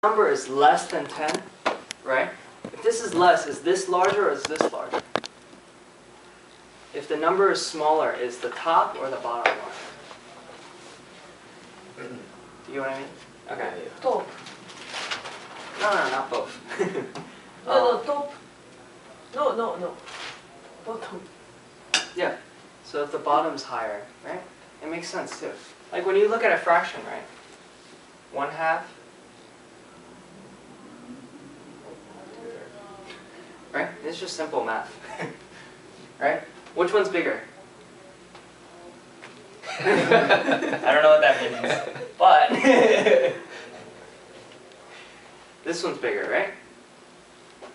number is less than 10, right? If this is less, is this larger or is this larger? If the number is smaller, is the top or the bottom larger? Do you know what I mean? Okay. Top. No, not both. No, top. No. Bottom. Yeah. So if the bottom's higher, right? It makes sense too. Like when you look at a fraction, right? 1/2. Right? It's just simple math. Right? Which one's bigger? I don't know what that means. But this one's bigger, right?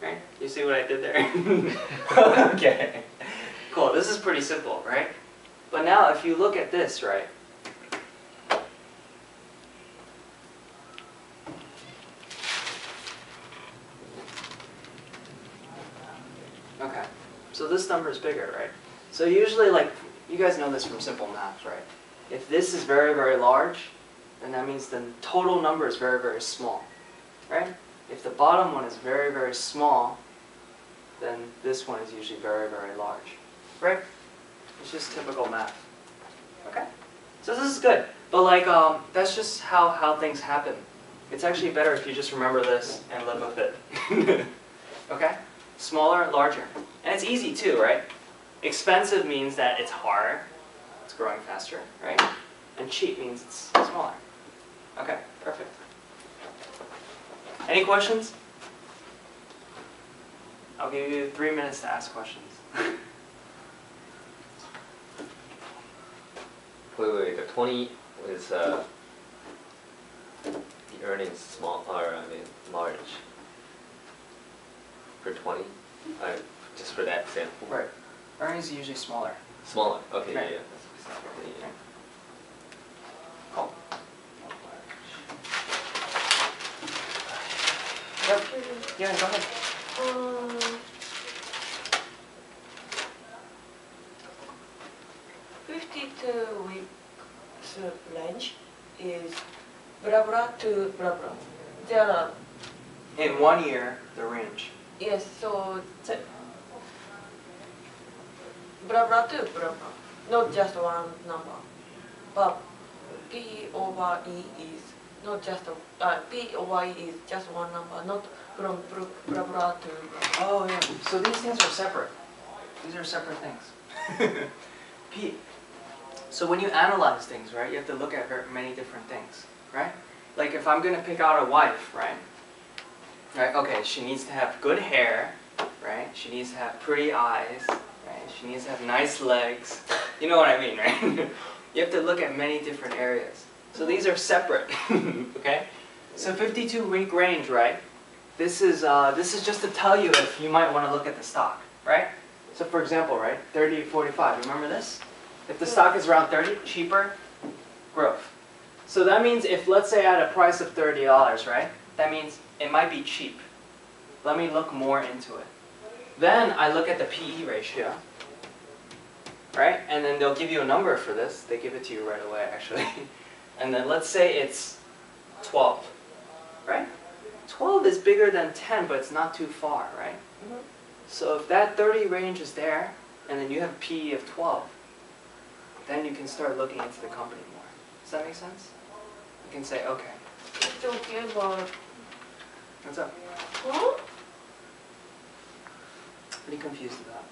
Right? You see what I did there? Okay. Cool. This is pretty simple, right? But now if you look at this, right? Okay. So this number is bigger, right? So usually, like, you guys know this from simple math, right? If this is very, very large, then that means the total number is very, very small, right? If the bottom one is very, very small, then this one is usually very, very large, right? It's just typical math, okay? So this is good, but like, that's just how things happen. It's actually better if you just remember this and live with it, okay? Smaller, larger, and it's easy too, right? Expensive means that it's hard, it's growing faster, right? And cheap means it's smaller. Okay, perfect. Any questions? I'll give you 3 minutes to ask questions. Wait, the 20 is the earnings small, or I mean large for 20, just for that example. Right. Earnings are usually smaller. Smaller. Okay, right. yeah. Right. Cool. Yep. Yeah, go ahead. 52 weeks range is blah blah to blah blah. There are, In 1 year, the range. yes, so blah blah to blah blah, not just one number, but P over E is not just P over E is just one number, not from blah blah to blah. Oh yeah. So these things are separate. These are separate things. P. So when you analyze things, right, you have to look at many different things, right? Like if I'm gonna pick out a wife, right? Right. Okay. She needs to have good hair, right? She needs to have pretty eyes, right? She needs to have nice legs. You know what I mean, right? You have to look at many different areas. So these are separate. Okay. So 52-week range, right? This is just to tell you if you might want to look at the stock, right? So for example, right, 30 to 45. Remember this? If the stock is around 30, cheaper, growth. So that means if, let's say, I had a price of $30, right? That means it might be cheap. Let me look more into it. Then I look at the PE ratio, right? And then they'll give you a number for this. They give it to you right away, actually. And then let's say it's 12, right? 12 is bigger than 10, but it's not too far, right? Mm-hmm. So if that 30 range is there, and then you have a PE of 12, then you can start looking into the company more. Does that make sense? You can say, okay. It's okay, but What's up? huh? What are you confused about?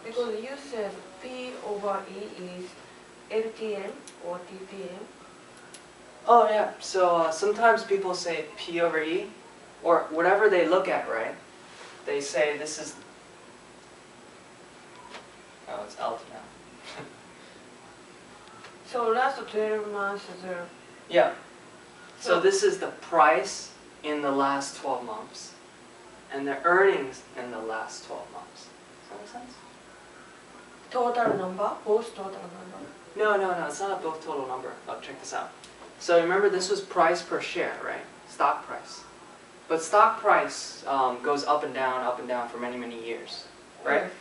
Because you said P over E is LTM or TTM. Oh yeah, so sometimes people say P over E, or whatever they look at, right? They say this is, oh, it's L now. So last 12 months, Yeah. So this is the price in the last 12 months, and the earnings in the last 12 months. Does that make sense? total number, both total number. No, it's not a both total number. Oh, check this out. So remember, this was price per share, right? Stock price. But stock price goes up and down for many, many years, right? Yes.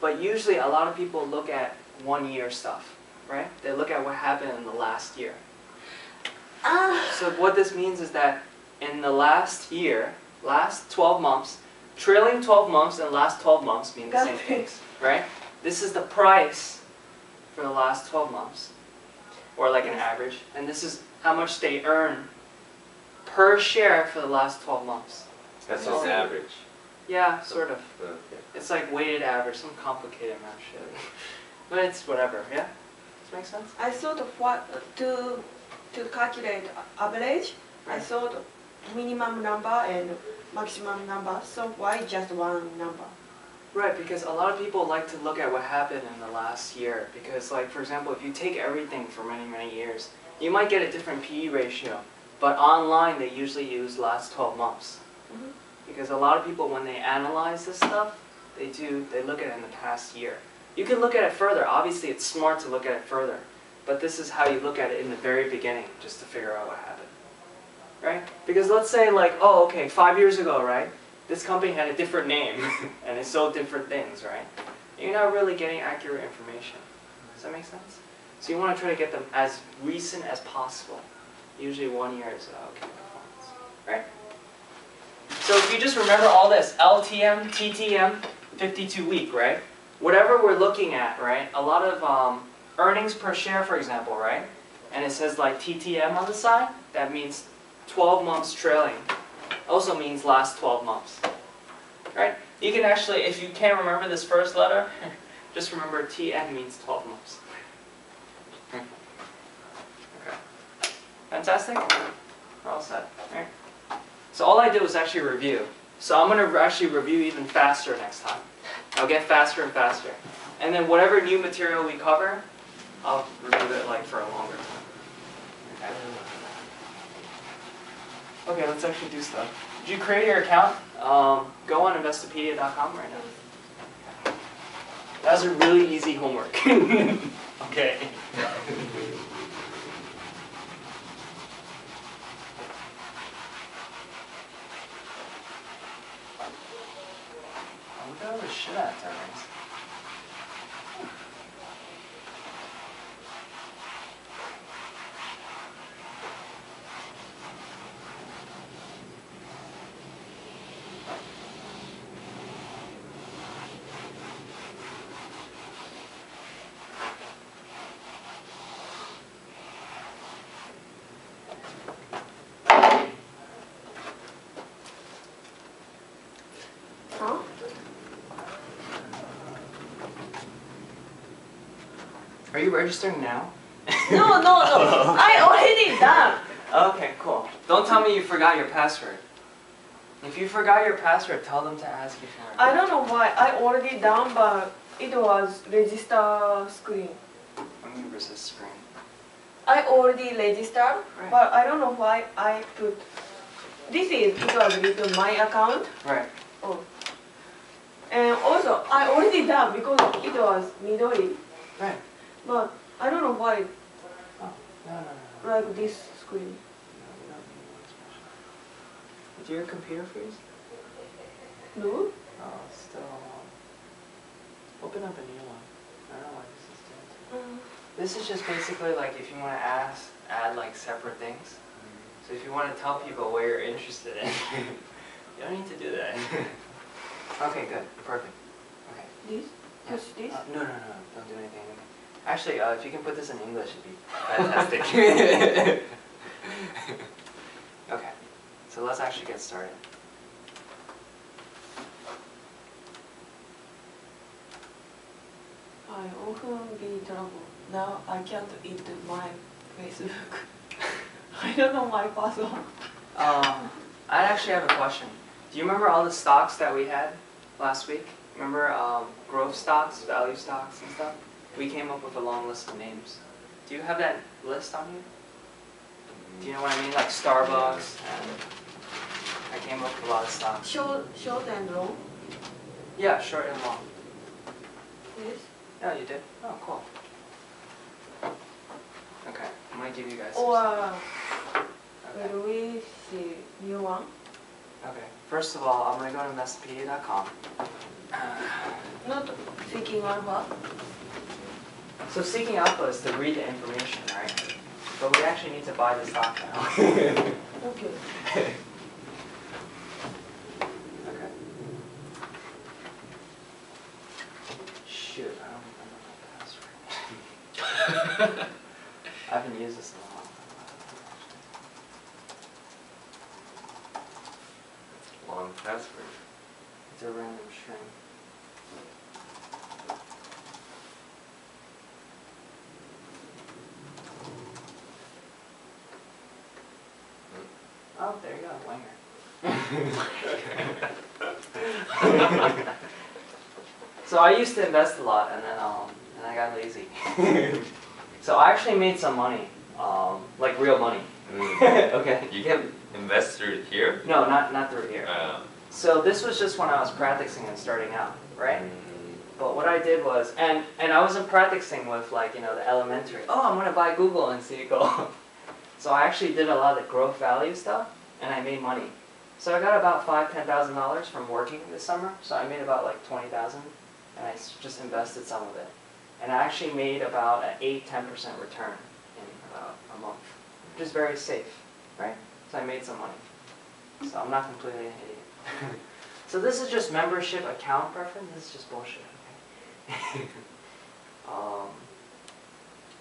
But usually a lot of people look at 1 year stuff, right? They look at what happened in the last year. So what this means is that in the last year, last 12 months, trailing 12 months and last 12 months mean the same things, right? This is the price for the last 12 months, or like an average, and this is how much they earn per share for the last 12 months. That's just average. Yeah, sort of. Okay. It's like weighted average, some complicated math shit. But it's whatever, yeah? Does that make sense? I thought of what to calculate average. I Right. thought minimum number and maximum number. So why just one number? Right, because a lot of people like to look at what happened in the last year. Because, like, for example, if you take everything for many, many years, you might get a different PE ratio. But online, they usually use last 12 months. Mhm. Because a lot of people, when they analyze this stuff, they look at it in the past year. You can look at it further. Obviously, it's smart to look at it further. But this is how you look at it in the very beginning, just to figure out what happened. Right? Because let's say, like, oh, okay, 5 years ago, right? This company had a different name, and it sold different things, right? You're not really getting accurate information. Does that make sense? So you want to try to get them as recent as possible. Usually 1 year is okay performance, right? So if you just remember all this, LTM, TTM, 52-week, right? Whatever we're looking at, right? A lot of earnings per share, for example, right? And it says like TTM on the side. That means 12 months trailing. Also means last 12 months, right? You can actually, if you can't remember this first letter, just remember TN means 12 months. Okay. Fantastic? We're all set, right? So all I did was actually review. So I'm going to actually review even faster next time. I'll get faster and faster. And then whatever new material we cover, I'll review it like for a longer time. Okay? Okay, let's actually do stuff. Did you create your account? Go on Investopedia.com right now. That was a really easy homework. Okay. Look at all the shit out there, guys. Huh? Are you registering now? No. I already done. Okay, cool. Don't tell me you forgot your password. If you forgot your password, tell them to ask you for it. I don't know why. I already done, but it was register screen. Let me resist screen. I already registered, Right. but I don't know why I put. It was written my account. Right. Oh. And also, I already done because it was Midori. Right. But I don't know why, Oh, no. like this screen. No, we don't need one special. Did your computer freeze? No? Oh, it's still open up a new one. I don't know why this is doing it. This is just basically like if you want to add like separate things. So if you want to tell people what you're interested in, you don't need to do that. Okay, good, perfect. Okay. This? Push this? No, don't do anything. Actually, if you can put this in English, it'd be fantastic. Okay, so let's actually get started. I often be trouble. Now I can't eat my Facebook. I don't know my password. I actually have a question. Do you remember all the stocks that we had last week? Remember growth stocks, value stocks and stuff? We came up with a long list of names. Do you have that list on you? Do you know what I mean? Like Starbucks, and I came up with a lot of stocks. Short and long. Yeah, short and long. Yes. Yeah, you did? Oh, cool. Okay, I'm gonna give you guys some Or stuff. Okay. will we see new one? Okay, first of all, I'm gonna go to Investopedia.com. Not seeking alpha. So seeking alpha is to read the information, right? but we actually need to buy the stock now. Okay. Okay. Shoot, I don't remember my password. I haven't used this in a long time. Long password. It's a random string. Oh, there you go, Wanger. So I used to invest a lot, and then I got lazy. So I actually made some money, like real money. Okay. You can invest through here? No, not through here. So this was just when I was practicing and starting out, right? But what I did was, and I wasn't practicing with like, you know, the elementary, oh, I'm gonna buy Google and see it go up. So I actually did a lot of the growth value stuff, and I made money. So I got about $10,000 from working this summer. So I made about like 20,000, and I just invested some of it. And I actually made about an 8–10% return in about a month, which is very safe, right? So I made some money. So I'm not completely an idiot. So this is just membership account preference. This is just bullshit. Okay?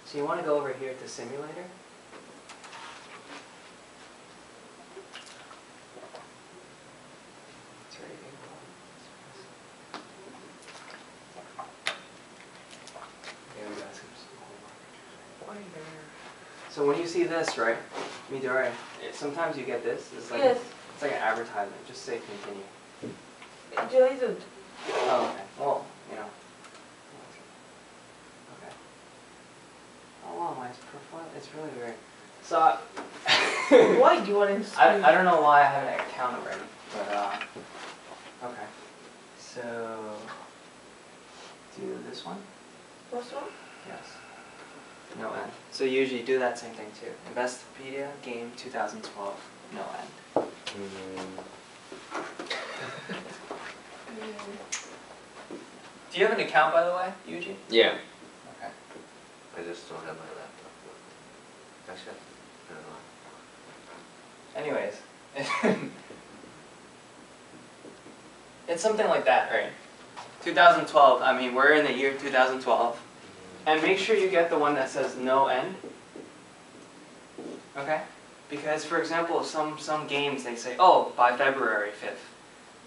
So you want to go over here to simulator. It's ready to go. Here we go. Why there? So when you see this, right? Midori, sometimes you get this. It's like Yes. it's like an advertisement. Just say continue. There isn't. Oh, okay. Well, you know. Okay. Oh wow, my profile. It's really weird. So Why do you want to I don't know why I have an account already, but okay. So do this one. What's wrong? Yes. No end. So you usually do that same thing too. Investopedia game 2012. No end. Do you have an account, by the way, Yuji? Yeah. Okay. I just don't have my laptop. Actually, I don't know. Anyways, it's something like that, right? 2012. I mean, we're in the year 2012, and make sure you get the one that says no end. Okay? Because, for example, some games they say, oh, by February 5th.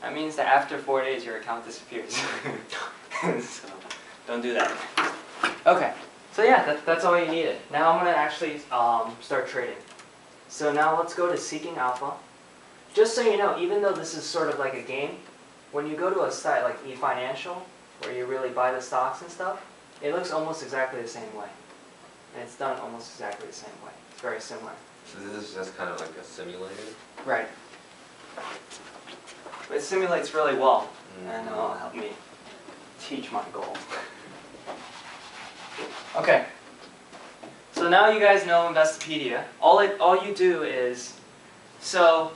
That means that after 4 days your account disappears. So don't do that. Okay. So yeah, that's all you needed. Now I'm gonna actually start trading. So now let's go to Seeking Alpha. Just so you know, even though this is sort of like a game, when you go to a site like eFinancial, where you really buy the stocks and stuff, it looks almost exactly the same way. And it's done almost exactly the same way. It's very similar. So this is just kind of like a simulator? Right. But it simulates really well, and it'll help me teach my goal. Okay. So now you guys know Investopedia. All you do is, so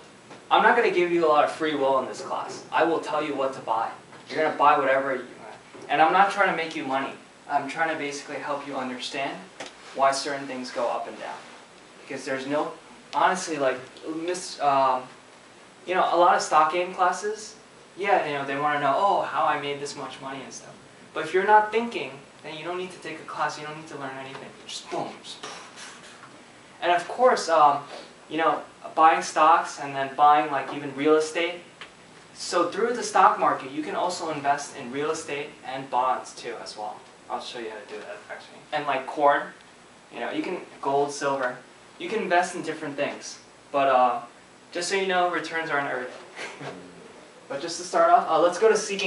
I'm not going to give you a lot of free will in this class. I will tell you what to buy. You're going to buy whatever you want. And I'm not trying to make you money. I'm trying to basically help you understand why certain things go up and down. Because there's no, honestly, like, you know, a lot of stock game classes, yeah, you know, they want to know, oh, how I made this much money and stuff. But if you're not thinking, then you don't need to take a class. You don't need to learn anything. Just boom. Just and of course, you know, buying stocks and then buying like even real estate. So through the stock market, you can also invest in real estate and bonds too as well. I'll show you how to do that actually. And like corn, you know, you can gold, silver. You can invest in different things. But just so you know, returns aren't earned. But just to start off, let's go to Seeking